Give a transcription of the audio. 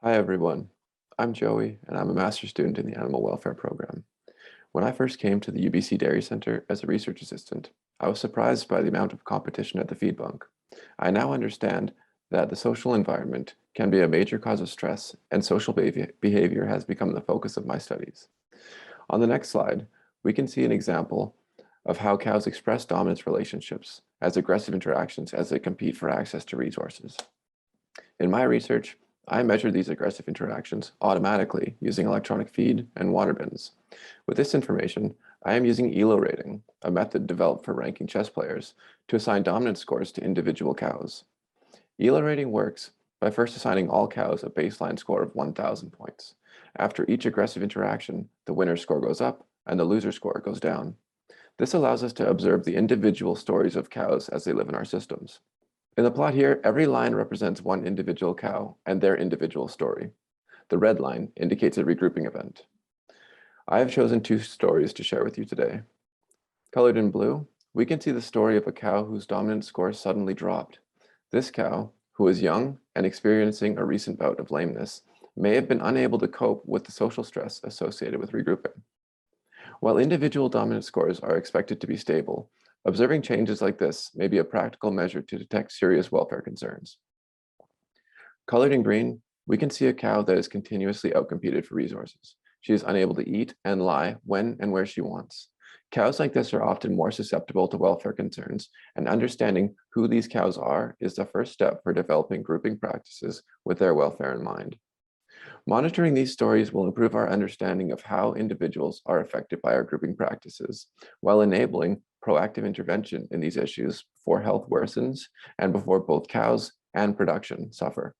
Hi everyone, I'm Joey and I'm a master's student in the Animal Welfare Program. When I first came to the UBC Dairy Center as a research assistant, I was surprised by the amount of competition at the feed bunk. I now understand that the social environment can be a major cause of stress and social behavior has become the focus of my studies. On the next slide, we can see an example of how cows express dominance relationships as aggressive interactions as they compete for access to resources. In my research, I measured these aggressive interactions automatically using electronic feed and water bins. With this information, I am using Elo-Rating, a method developed for ranking chess players, to assign dominance scores to individual cows. Elo-Rating works by first assigning all cows a baseline score of 1,000 points. After each aggressive interaction, the winner's score goes up and the loser's score goes down. This allows us to observe the individual stories of cows as they live in our systems. In the plot here, every line represents one individual cow and their individual story. The red line indicates a regrouping event. I have chosen two stories to share with you today. Colored in blue, we can see the story of a cow whose dominance score suddenly dropped. This cow, who is young and experiencing a recent bout of lameness, may have been unable to cope with the social stress associated with regrouping. While individual dominance scores are expected to be stable, observing changes like this may be a practical measure to detect serious welfare concerns. Colored in green, we can see a cow that is continuously outcompeted for resources. She is unable to eat and lie when and where she wants. Cows like this are often more susceptible to welfare concerns, and understanding who these cows are is the first step for developing grouping practices with their welfare in mind. Monitoring these stories will improve our understanding of how individuals are affected by our grouping practices, while enabling proactive intervention in these issues before health worsens and before both cows and production suffer.